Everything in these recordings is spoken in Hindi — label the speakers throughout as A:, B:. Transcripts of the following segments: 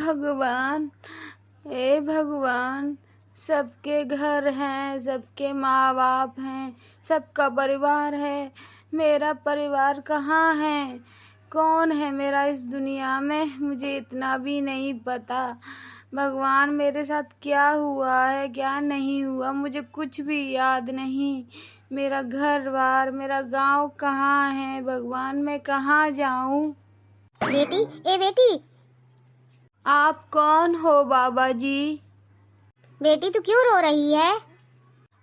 A: भगवान, हे भगवान, सबके घर हैं, सबके माँ बाप हैं, सबका परिवार है। मेरा परिवार कहाँ है? कौन है मेरा इस दुनिया में? मुझे इतना भी नहीं पता। भगवान, मेरे साथ क्या हुआ है क्या नहीं हुआ, मुझे कुछ भी याद नहीं। मेरा घर बार, मेरा गांव कहाँ है? भगवान, मैं कहाँ जाऊं?
B: बेटी, ए बेटी।
A: आप कौन हो बाबा जी?
B: बेटी तू क्यों रो रही है?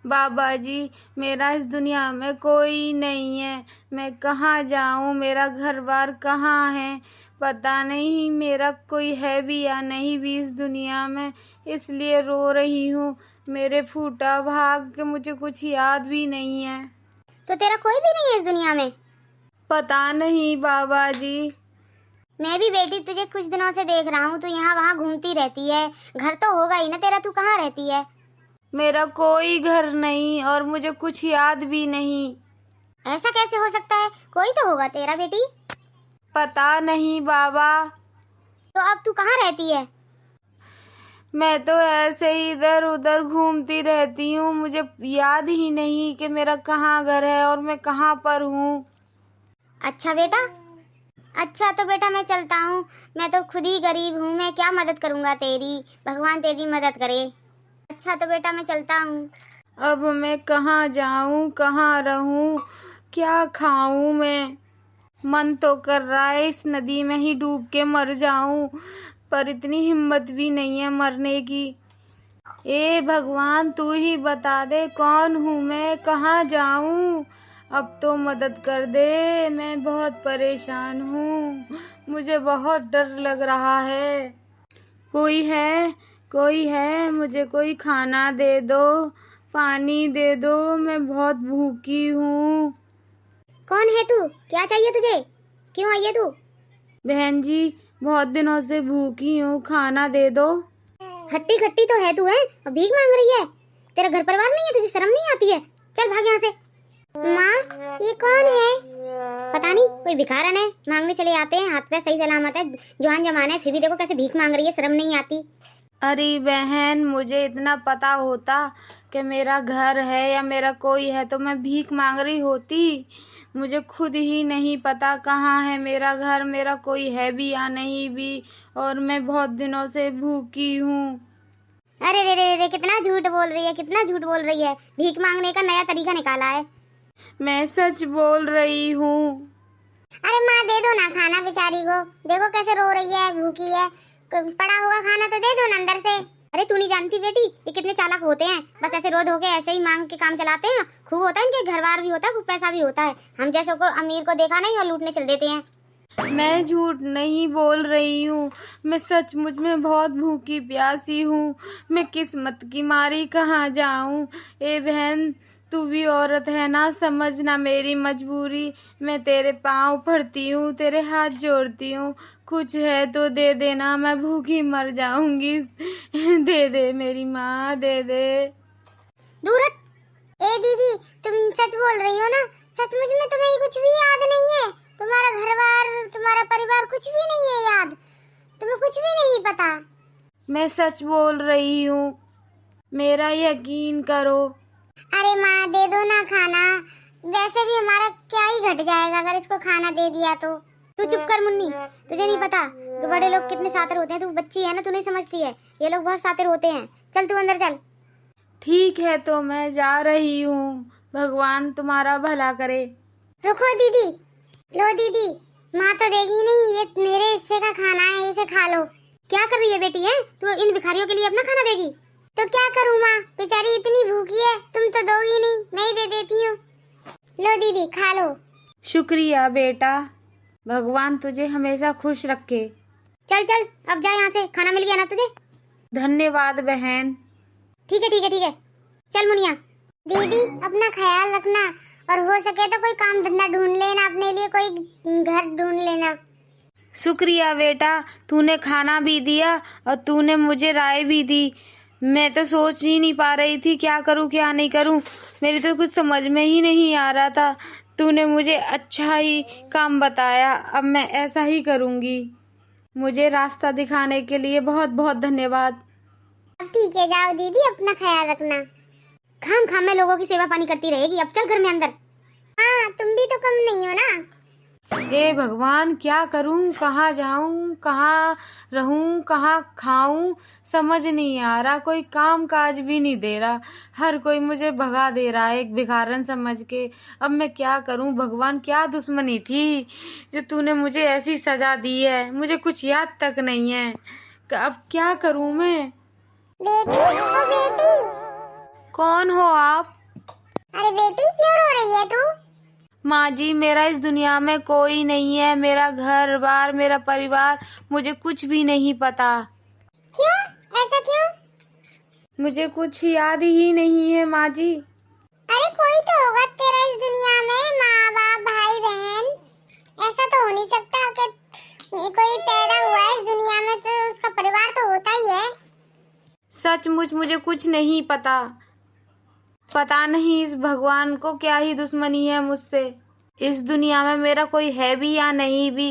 A: बाबा जी, मेरा इस दुनिया में कोई नहीं है। मैं कहाँ जाऊँ? मेरा घर बार कहाँ है? पता नहीं मेरा कोई है भी या नहीं भी इस दुनिया में, इसलिए रो रही हूँ। मेरे फूटा भाग के मुझे कुछ याद भी नहीं है।
B: तो तेरा कोई भी नहीं है इस दुनिया में?
A: पता नहीं बाबा जी।
B: मैं भी बेटी तुझे कुछ दिनों से देख रहा हूँ, तू यहाँ वहाँ घूमती रहती है। घर तो होगा ही ना तेरा, तू कहाँ रहती है?
A: मेरा कोई घर नहीं और मुझे कुछ याद भी नहीं।
B: ऐसा कैसे हो सकता है? कोई तो होगा तेरा बेटी।
A: पता नहीं बाबा।
B: तो अब तू कहाँ रहती है?
A: मैं तो ऐसे ही इधर उधर घूमती रहती हूँ। मुझे याद ही नहीं कि मेरा कहाँ घर है और मैं कहाँ पर हूँ।
B: अच्छा बेटा, अच्छा तो बेटा मैं चलता हूँ। मैं तो खुद ही गरीब हूँ, मैं क्या मदद करूँगा तेरी। भगवान तेरी मदद करे। अच्छा तो बेटा मैं चलता हूँ।
A: अब मैं कहाँ जाऊँ, कहाँ रहूँ, क्या खाऊँ मैं? मन तो कर रहा है इस नदी में ही डूब के मर जाऊँ, पर इतनी हिम्मत भी नहीं है मरने की। ए भगवान, तू ही बता दे कौन हूँ मैं, कहाँ जाऊँ? अब तो मदद कर दे, मैं बहुत परेशान हूँ। मुझे बहुत डर लग रहा है। कोई है? कोई है? मुझे कोई खाना दे दो, पानी दे दो, मैं बहुत भूखी हूँ।
B: कौन है तू? क्या चाहिए तुझे? क्यों आई है तू?
A: बहन जी, बहुत दिनों से भूखी हूँ, खाना दे दो।
B: हट्टी खट्टी तो है तू, है और भीख मांग रही है। तेरा घर परिवार नहीं है, तुझे शर्म नहीं आती है? चल भाग यहाँ से। माँ, ये कौन है? पता नहीं, कोई भिखारन है। मांगने चले आते हैं, हाथ पे सही सलामत है, जवान जमाना है, फिर भी देखो कैसे भीख मांग रही है, शर्म नहीं आती।
A: अरे बहन, मुझे इतना पता होता कि मेरा घर है या मेरा कोई है तो मैं भीख मांग रही होती। मुझे खुद ही नहीं पता कहाँ है मेरा घर, मेरा कोई है भी या नहीं भी, और मैं बहुत दिनों से भूखी हूँ।
B: अरे रे रे रे, कितना झूठ बोल रही है, कितना झूठ बोल रही है। भीख मांगने का नया तरीका निकाला है।
A: मैं सच बोल रही हूँ।
B: अरे माँ, दे दो ना खाना बेचारी को। देखो कैसे रो रही है, भूखी है। पड़ा होगा खाना तो दे दो ना अंदर से। अरे तू नहीं जानती बेटी, ये कितने चालाक होते हैं। बस ऐसे रो धो के ऐसे ही मांग के काम चलाते हैं। खूब होता है इनके, घर बार भी होता है, खूब पैसा भी होता है। हम जैसों को, अमीर को देखा नहीं और लूटने चल देते हैं।
A: मैं झूठ नहीं बोल रही हूँ, मैं सचमुच में बहुत भूखी प्यासी हूँ। मैं किस्मत की मारी कहाँ जाऊँ? ए बहन, तू भी औरत है ना, समझना मेरी मजबूरी। मैं तेरे पाँव पड़ती हूँ, तेरे हाथ जोड़ती हूँ, कुछ है तो दे देना, मैं भूखी मर जाऊंगी। दे दे मेरी माँ, दे दे।
B: दूर हट। ए दीदी, तुम सच बोल रही हो ना? सचमुच में तुम्हें कुछ भी याद नहीं है? तुम्हारा घर बार, तुम्हारा परिवार कुछ भी नहीं है याद? तुम्हें कुछ भी नहीं पता?
A: मैं सच बोल रही हूँ, मेरा यकीन करो।
B: अरे माँ, दे दो ना खाना। वैसे भी हमारा क्या ही घट जाएगा अगर इसको खाना दे दिया तो। तू चुप कर मुन्नी, तुझे नहीं पता कि बड़े लोग कितने सातिर होते हैं। तू बच्ची है ना, तू नहीं समझती है। ये लोग बहुत सातिर होते हैं। चल तू अंदर चल।
A: ठीक है तो मैं जा रही हूँ, भगवान तुम्हारा भला करे।
B: रुको दीदी। लो दीदी, माँ तो देगी नहीं, ये मेरे हिस्से का खाना है, इसे खा लो। क्या कर रही है बेटी? है तू इन भिखारियों के लिए अपना खाना देगी? तो क्या करूँ माँ, बेचारी इतनी भूखी है, तुम तो दोगी नहीं, मैं ही दे देती हूँ। लो दीदी, खा लो।
A: शुक्रिया बेटा, भगवान तुझे हमेशा खुश रखे।
B: चल चल, अब जा यहाँ से। खाना मिल गया ना तुझे?
A: धन्यवाद बहन।
B: ठीक है ठीक है ठीक है। चल मुनिया। दीदी, अपना ख्याल रखना, और हो सके तो कोई काम धंधा ढूंढ लेना अपने लिए, कोई घर ढूंढ लेना।
A: शुक्रिया बेटा, तूने खाना भी दिया और तूने मुझे राय भी दी। मैं तो सोच ही नहीं पा रही थी क्या करूं क्या नहीं करूं, मेरी तो कुछ समझ में ही नहीं आ रहा था। तूने मुझे अच्छा ही काम बताया, अब मैं ऐसा ही करूंगी। मुझे रास्ता दिखाने के लिए बहुत बहुत धन्यवाद।
B: अब ठीक है, जाओ दीदी, अपना ख्याल रखना। खाम खाम में लोगों की सेवा पानी करती रहेगी, अब चल घर में अंदर। हाँ, तुम भी तो कम नहीं हो ना।
A: हे भगवान, क्या करूं, कहाँ जाऊं, कहाँ रहूं, कहाँ खाऊं, समझ नहीं आ रहा। कोई काम काज भी नहीं दे रहा, हर कोई मुझे भगा दे रहा है एक भिखारन समझ के। अब मैं क्या करूं भगवान, क्या दुश्मनी थी जो तूने मुझे ऐसी सजा दी है, मुझे कुछ याद तक नहीं है। अब क्या करूं मैं।
B: बेटी, ओ बेटी।
A: कौन हो आप?
B: अरे बेटी, क्यों रो रही है तू?
A: माँ जी, मेरा इस दुनिया में कोई नहीं है, मेरा घर बार, मेरा परिवार, मुझे कुछ भी नहीं पता।
B: क्यों, ऐसा क्यों?
A: मुझे कुछ याद ही नहीं है माँ जी।
B: अरे कोई तो होगा तेरा इस दुनिया में, माँ बाप, भाई बहन। ऐसा तो हो नहीं सकता कि कोई पैदा हुआ है इस दुनिया में तो उसका परिवार तो होता ही है।
A: सचमुच मुझे कुछ नहीं पता। पता नहीं इस भगवान को क्या ही दुश्मनी है मुझसे। इस दुनिया में मेरा कोई है भी या नहीं भी।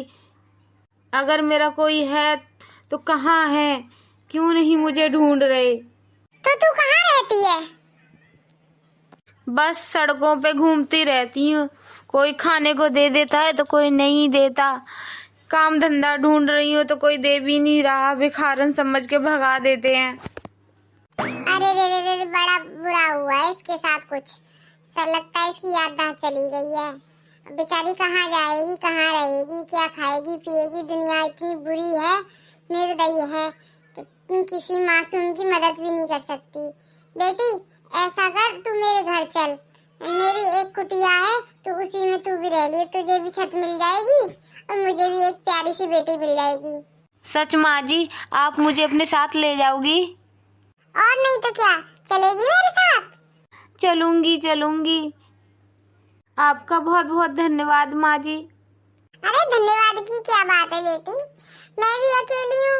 A: अगर मेरा कोई है तो कहाँ है, क्यों नहीं मुझे ढूंढ रहे।
B: तो तू कहाँ रहती है?
A: बस सड़कों पे घूमती रहती हूँ, कोई खाने को दे देता है तो कोई नहीं देता। काम धंधा ढूंढ रही हूँ तो कोई दे भी नहीं रहा, भिखारन समझ के भगा देते हैं।
B: अरे रे रे रे, बड़ा बुरा हुआ है इसके साथ कुछ। सर लगता है इसकी याददाश्त चली गई है। बेचारी कहाँ जाएगी, कहाँ रहेगी, क्या खाएगी पिएगी। दुनिया इतनी बुरी है, निर्दयी है कि किसी मासूम की मदद भी नहीं कर सकती। बेटी, ऐसा कर, तू मेरे घर चल। मेरी एक कुटिया है, तो उसी में तू भी रह ले। तुझे भी छत मिल जाएगी और मुझे भी एक प्यारी सी बेटी मिल जाएगी।
A: सच माँ जी, आप मुझे अपने साथ ले जाओगी?
B: और नहीं तो क्या, चलेगी मेरे साथ?
A: चलूंगी चलूंगी। आपका बहुत बहुत धन्यवाद माँ जी।
B: अरे धन्यवाद की क्या बात है बेटी, मैं भी अकेली हूँ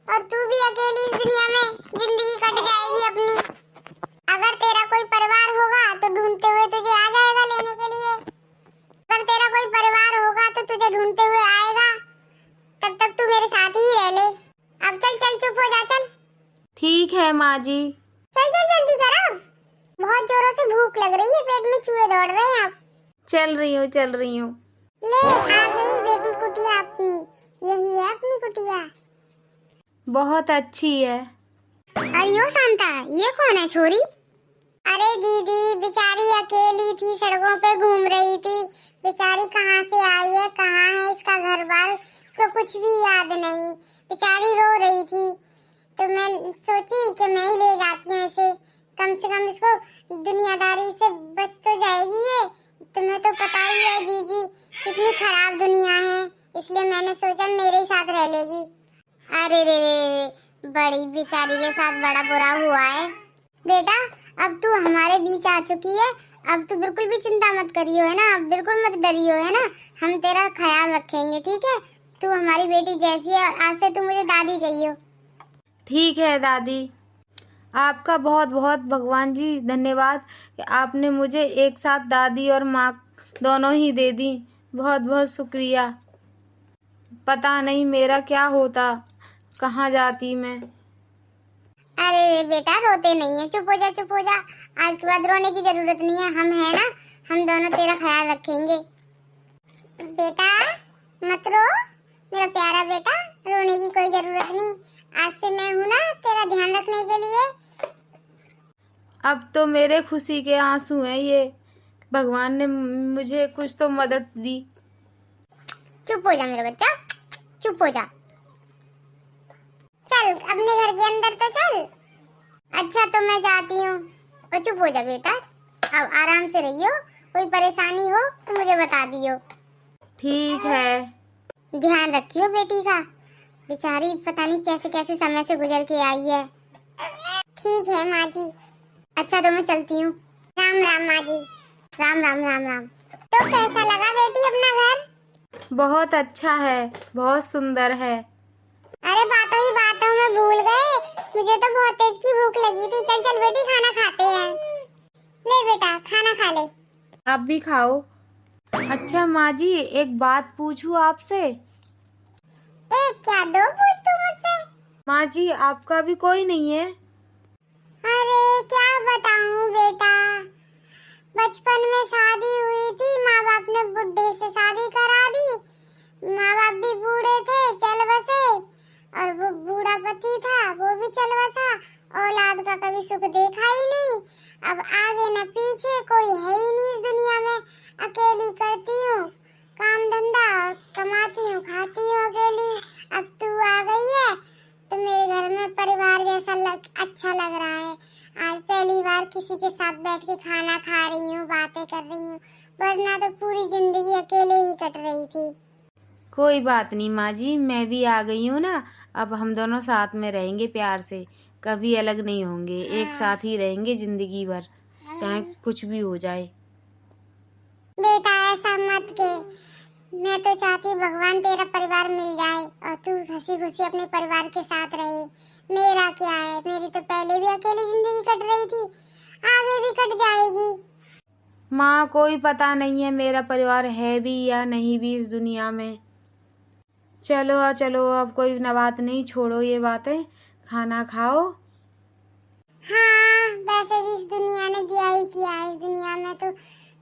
B: और तू भी अकेली। इस दुनिया में जिंदगी कट जाएगी अपनी। अगर तेरा कोई परिवार होगा तो ढूंढते हुए तुझे आ जाएगा लेने के लिए। अगर तेरा कोई परिवार होगा तो तुझे ढूंढते हुए आएगा। तब तक तू मेरे साथ ही रह ले। अब चल चल, चुप हो जा, चल।
A: ठीक है माँ जी।
B: चल चल, जल्दी कर अब। बहुत जोरों से भूख लग रही है, पेट में चूहे दौड़ रहे हैं अब।
A: चल रही हूँ चल रही हूँ।
B: ले, आ गई बेटी कुटिया अपनी। यही है अपनी कुटिया।
A: बहुत अच्छी है।
B: अरे ओ शांता, ये कौन है छोरी? अरे दीदी, बेचारी अकेली थी, सड़कों पे घूम रही थी। बेचारी कहाँ से आई है, कहाँ है इसका घर बार, इसको कुछ भी याद नहीं। बेचारी रो रही थी तो मैं सोची कि मैं ही ले जाती हूँ इसे। कम से कम इसको दुनियादारी से बच तो जाएगी ये। तुम्हें तो पता ही है जीजी, कितनी खराब दुनिया है, इसलिए मैंने सोचा मेरे ही साथ रह लेगी। अरे रे रे, बड़ी बेचारी के साथ बड़ा बुरा हुआ है। बेटा, अब तू हमारे बीच आ चुकी है, अब तू बिल्कुल भी चिंता मत करियो, है ना? अब बिल्कुल मत डरियो, है ना? हम तेरा ख्याल रखेंगे, ठीक है? तू हमारी बेटी जैसी है और आज से तू मुझे दादी कहियो।
A: ठीक है दादी। आपका बहुत बहुत भगवान जी धन्यवाद कि आपने मुझे एक साथ दादी और माँ दोनों ही दे दी। बहुत बहुत शुक्रिया। पता नहीं मेरा क्या होता, कहाँ जाती मैं।
B: अरे बेटा, रोते नहीं है, चुप हो जा, चुप हो जा। आज के बाद रोने की जरूरत नहीं है, हम है ना, हम दोनों तेरा ख्याल रखेंगे। बेटा मत रो, मेरा प्यारा बेटा, रोने की कोई जरूरत नहीं। आज से मैं हूँ ना तेरा ध्यान रखने के लिए।
A: अब तो मेरे खुशी के आंसू हैं ये, भगवान ने मुझे कुछ तो मदद दी।
B: चुप हो जा मेरा बच्चा, चुप हो जा। चल अपने घर के अंदर तो चल। अच्छा तो मैं जाती हूँ। और चुप हो जा बेटा, अब आराम से रहियो, कोई परेशानी हो तो मुझे बता दियो।
A: ठीक है।
B: ध्यान रखियो बेटी का, बेचारी पता नहीं कैसे कैसे समय से गुजर के आई है। ठीक है माँ जी। अच्छा तो मैं चलती हूँ। राम राम माँ जी। राम राम राम राम। तो कैसा लगा बेटी अपना घर?
A: बहुत अच्छा है, बहुत सुंदर है।
B: अरे बातों ही बातों में भूल गए, मुझे तो बहुत तेज की भूख लगी थी। चल चल बेटी, खाना खाते हैं। ले बेटा, खाना खा ले।
A: आप भी खाओ। अच्छा माँ जी, एक बात पूछूं आपसे?
B: एक क्या बेटा, दो पूछ तू मुझसे।
A: माँ जी आपका भी कोई नहीं है?
B: अरे क्या बताऊं बेटा, बचपन में शादी हुई थी, माँ बाप ने बुढ़े से शादी करा दी, माँ बाप भी बूढ़े थे, चल बसे, और वो बूढ़ा पति था वो भी चल बसा, औलाद का कभी सुख देखा ही नहीं। अब आगे न पीछे कोई है ही नहीं इस दुनिया में, अकेली करती हूँ काम धंधा, कमाती हूँ खाती हूँ अकेली। अब तू आ गई है तो मेरे घर में परिवार जैसा अच्छा लग रहा है। आज पहली बार किसी के साथ बैठ के खाना खा रही हूँ, बातें कर रही हूँ, वरना तो पूरी जिंदगी अकेले ही कट रही थी।
A: कोई बात नहीं माँ जी, मैं भी आ गई हूँ ना, अब हम दोनों साथ में रहेंगे प्यार से, कभी अलग नहीं होंगे, एक साथ ही रहेंगे जिंदगी भर, चाहे कुछ भी हो जाए।
B: बेटा ऐसा मत के, मैं तो चाहती भगवान तेरा परिवार मिल जाए और तू हंसी खुशी अपने परिवार के साथ रहे। मेरा क्या है, मेरी तो पहले भी अकेली जिंदगी कट रही थी, आगे भी कट जाएगी।
A: माँ कोई पता नहीं है मेरा परिवार है भी या नहीं भी इस दुनिया में। चलो चलो अब कोई न बात नहीं, छोड़ो ये बातें, खाना खाओ।
B: हाँ वैसे भी इस दुनिया ने दिया ही किया है, इस दुनिया में तो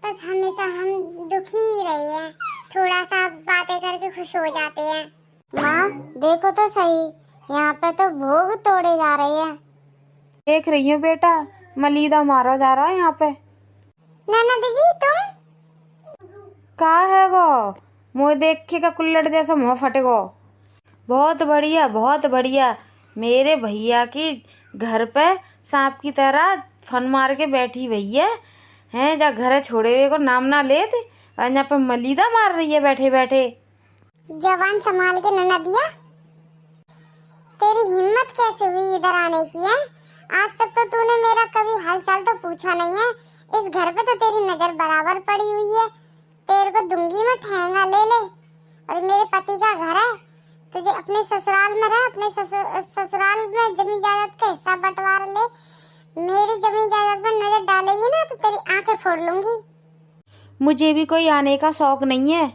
B: बस हमेशा हम दुखी ही रहे हैं, थोड़ा सा बातें करके खुश हो जाते हैं। माँ देखो तो सही, यहाँ पे तो भोग तोड़े जा रहे हैं।
A: देख रही हूँ बेटा, मलीदा मारा जा रहा है यहाँ पे।
B: ननद जी तुम
A: का है गो, मुँह देख के का कुल्लड़ जैसा मुँह फटेगो। बहुत बढ़िया बहुत बढ़िया, मेरे भैया की घर पे सांप की तरह फन मार के बैठी भैया हैं, जा घर छोड़े हुए को नाम ना ले थे, और यहाँ पे मलीदा मार रही है बैठे बैठे।
B: जवान संभाल के ननदिया, तेरी हिम्मत कैसे हुई इधर आने की है? आज तक तो तूने मेरा कभी हालचाल तो पूछा नहीं है। इस घर पे तो तेरी नजर बराबर पड़ी हुई है, तेरे को दूंगी मैं ठेंगा ले ले। और मेरे पति का घर है, तुझे अपने ससुराल में रह, अपने ससुराल में जमीन जायदाद का हिस्सा बंटवार ले। मेरी जमीन जायदाद पर नजर डालेगी ना तो तेरी आंखें फोड़ लूंगी।
A: मुझे भी कोई आने का शौक नहीं है,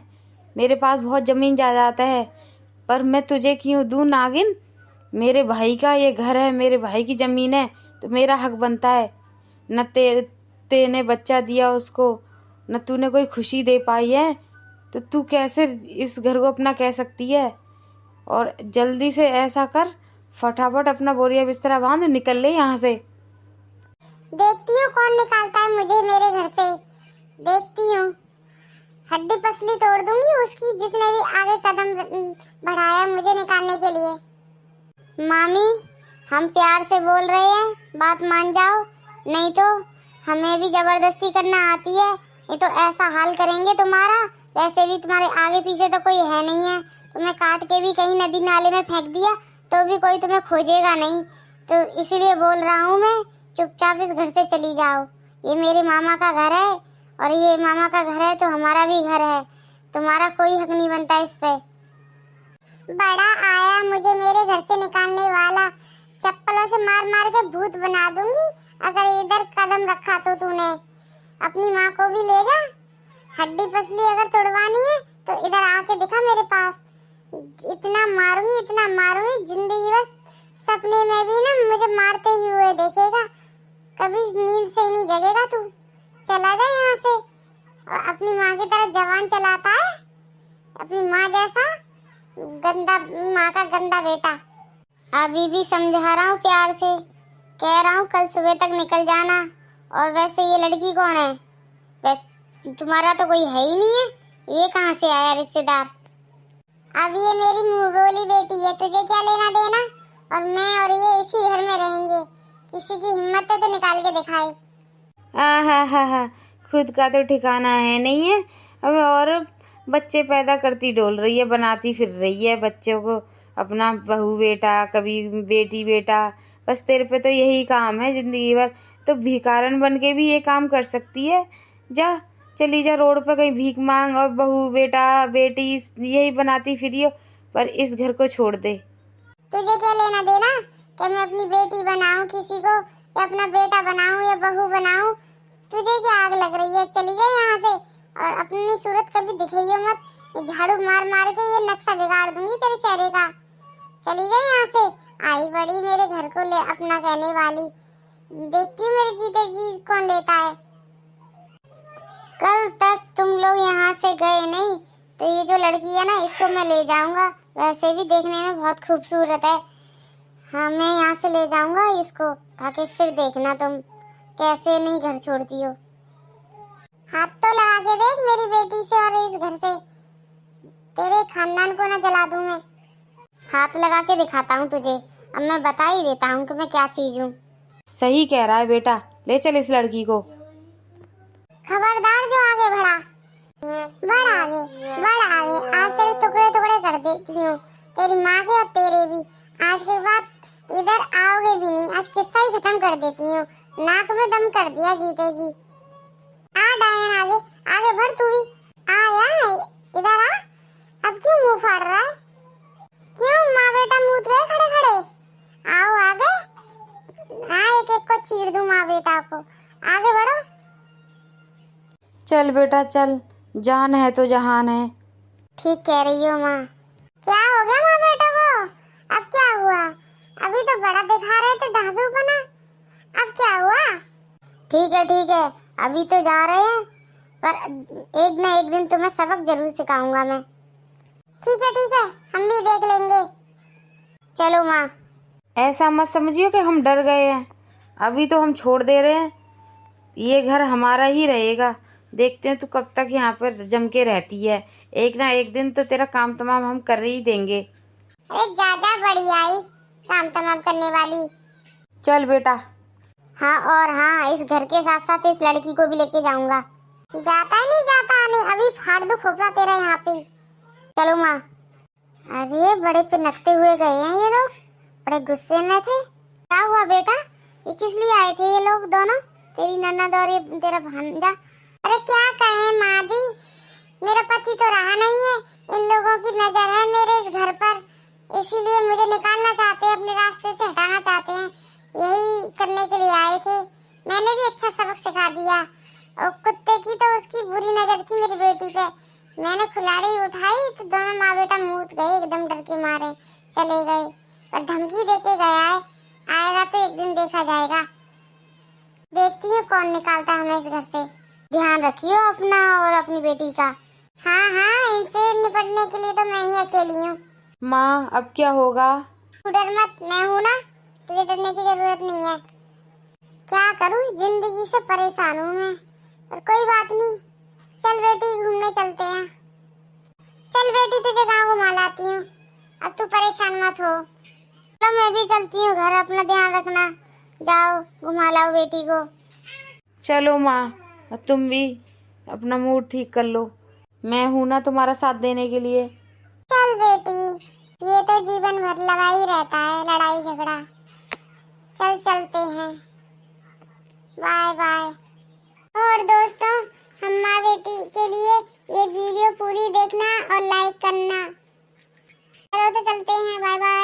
A: मेरे पास बहुत जमीन जायदाद है, पर मैं तुझे क्यों दूं नागिन? मेरे भाई का ये घर है, मेरे भाई की जमीन है, तो मेरा हक बनता है। न तेने बच्चा दिया उसको, न तूने कोई खुशी दे पाई है, तो तू कैसे इस घर को अपना कह सकती है? और जल्दी से ऐसा कर, फटाफट अपना बोरिया बिस्तरा बांध, निकल ले यहाँ से।
B: देखती हूँ कौन निकालता है मुझे मेरे घर से, देखती हूँ। हड्डी पसली तोड़ दूंगी उसकी, जिसने भी आगे कदम बढ़ाया मुझे निकालने के लिए। मामी हम प्यार से बोल रहे हैं, बात मान जाओ, नहीं तो हमें भी जबरदस्ती करना आती है, नहीं तो ऐसा हाल करेंगे तुम्हारा। वैसे भी तुम्हारे आगे पीछे तो कोई है नहीं है, तुम्हें काट के भी कहीं नदी नाले में फेंक दिया तो भी कोई तुम्हें खोजेगा नहीं। तो इसलिए बोल रहा हूँ मैं, चुपचाप इस घर से चली जाओ। ये मेरे मामा का घर है, और ये मामा का घर है तो हमारा भी घर है, तुम्हारा कोई हक नहीं बनता इस पे। बड़ा आया मुझे मेरे घर से निकालने वाला, चप्पलों से मार मार के भूत बना दूंगी अगर इधर कदम रखा तो तूने। अपनी माँ को भी ले जा, हड्डी पसली अगर तोड़वानी है तो इधर आके दिखा मेरे पास। इतना मारूंगी जिंदगी भर, सपने में भी ना मुझे मारते ही हुए देखेगा, कभी नींद से ही नहीं जगेगा तू। चला जा यहाँ से। और अपनी माँ की तरह जवान चलाता है, अपनी माँ जैसा गंदा, माँ का गंदा बेटा। अभी भी समझा रहा हूँ प्यार से, कह रहा हूँ कल सुबह तक निकल जाना। और वैसे ये लड़की कौन है? तुम्हारा तो कोई है ही नहीं है, ये कहाँ से आया रिश्तेदार? अब ये मेरी मुँह बोली बेटी है, तुझे क्या लेना देना? और मैं और ये इसी घर में रहेंगे, किसी की हिम्मत है तो निकाल के दिखाए।
A: हा, खुद का तो ठिकाना है नहीं है अब, और बच्चे पैदा करती डोल रही है, बनाती फिर रही है बच्चों को, अपना बहू बेटा, कभी बेटी बेटा, बस तेरे पे तो यही काम है जिंदगी भर। तो भिखारन बन के भी ये काम कर सकती है, जा चली जा रोड पे कहीं भीख मांग, और बहू बेटा बेटी यही बनाती फिरियो, पर इस घर को छोड़ दे।
B: तुझे क्या लेना देना कि मैं अपनी बेटी बनाऊं किसी को, या अपना बेटा बनाऊं या बहू बनाऊं? तुझे क्या आग लग रही है? चली जा यहाँ से, और अपनी सूरत कभी दिखाइयो मत। ये झाड़ू मार मार के ये नक्शा बिगाड़ दूंगी तेरे चेहरे का। चली गई यहाँ से। आई बड़ी मेरे घर को ले अपना कहने वाली। देखती हूँ मेरे जीते जी कौन लेता है। कल तक तुम लोग यहाँ से गए नहीं तो ये जो लड़की है ना, इसको मैं ले जाऊंगा। वैसे भी देखने में बहुत खूबसूरत है। हाँ, मैं यहाँ से ले जाऊंगा इसको, ताकि फिर देखना तुम कैसे नहीं घर छोड़ती हो। हाथ तो लगा के देख मेरी बेटी से और इस घर से, तेरे खानदान को ना जला दूं मैं। हाथ लगा के दिखाता हूँ तुझे। अब मैं बता ही देता हूँ कि मैं क्या चीज हूँ।
A: सही कह रहा है बेटा, ले चल इस लड़की को।
B: खबरदार जो आगे बढ़ा, बढ़ आगे। आज तेरे टुकड़े टुकड़े कर देती हूँ, तेरी माँ के और तेरे भी। आज के बाद इधर आओगे भी नहीं। आज किस्सा ही खत्म कर देती हूँ। नाक में दम कर दिया जीते जी। आ डायन, आगे आगे बढ़ तू भी। आया इधर आ। अब क्यों मुंह फाड़ रहा है? क्यों माँ बेटा मूत गए खड़े खड़े? आओ आगे। हाँ, एक एक को चीर दूं माँ बेटा को। आगे बढ़ो।
A: चल बेटा चल, जान है तो जहान है।
B: ठीक कह रही हो माँ। क्या हो गया माँ बेटा को? अब क्या हुआ? अभी तो बड़ा दिखा रहे थे धांसू बना, अब क्या हुआ? ठीक है, अभी तो जा रहे हैं, पर एक न एक दिन तुम्हें सबक जरूर सिखाऊंगा मैं। ठीक है, हम भी देख लेंगे। चलो माँ।
A: ऐसा मत समझियो कि हम डर गए हैं। अभी तो हम छोड़ दे रहे हैं, ये घर हमारा ही रहेगा। देखते हैं तू कब तक यहाँ पर जम के रहती है। एक ना एक दिन तो तेरा काम तमाम हम कर ही देंगे।
B: अरे जा बड़ी आई काम तमाम करने वाली।
A: चल बेटा।
B: हाँ, और हाँ, इस घर के साथ साथ इस लड़की को भी लेके जाऊंगा। जाता ही नहीं जाता नहीं, अभी फाड़ दो खोपड़ा तेरा यहाँ पे। चलो माँ। अरे बड़े पिनकते हुए गए हैं ये लोग, बड़े गुस्से में थे। क्या हुआ बेटा, ये किस लिए आए थे ये लोग दोनों, तेरी ननद और ये तेरा भांजा? अरे क्या कहें माँ जी, मेरा पति तो रहा नहीं है। इन लोगों की नजर है मेरे इस घर पर, इसीलिए मुझे निकालना चाहते हैं, अपने रास्ते से हटाना चाहते हैं। यही करने के लिए आए थे। मैंने भी अच्छा सबक सिखा दिया। और कुत्ते की तो उसकी बुरी नजर थी मेरी बेटी पे। मैंने खुलाड़ी उठाई तो दोनों माँ बेटा मूत गए, एकदम डर के मारे चले गए। पर धमकी देके गया है, आएगा तो एक दिन देखा जाएगा। देखती हूँ कौन निकालता है हमें इस घर से। ध्यान रखियो अपना और अपनी बेटी का। हाँ, इनसे निपटने के लिए तो मैं ही अकेली हूँ।
A: माँ अब क्या होगा?
B: तू डर मत, मैं हूँ ना, तुझे डरने की जरूरत नहीं है। क्या करूँ, जिंदगी से परेशान हूँ मैं, पर कोई बात नहीं। चल बेटी घूमने चलते हैं। चल बेटी तुझे गाँव घुमा लाती हूँ, अब तू परेशान मत हो। तो मैं भी चलती हूँ घर, अपना ध्यान रखना। जाओ घुमा लाओ बेटी को।
A: चलो माँ, तुम भी अपना मूड ठीक कर लो, मैं हूं ना तुम्हारा साथ देने के लिए।
B: चल बेटी, ये तो जीवन भर लगा ही रहता है लड़ाई झगड़ा। चल चलते हैं, बाय बाय। और दोस्तों, हम माँ बेटी के लिए ये वीडियो पूरी देखना और लाइक करना। चलो तो चलते हैं, बाय बाय।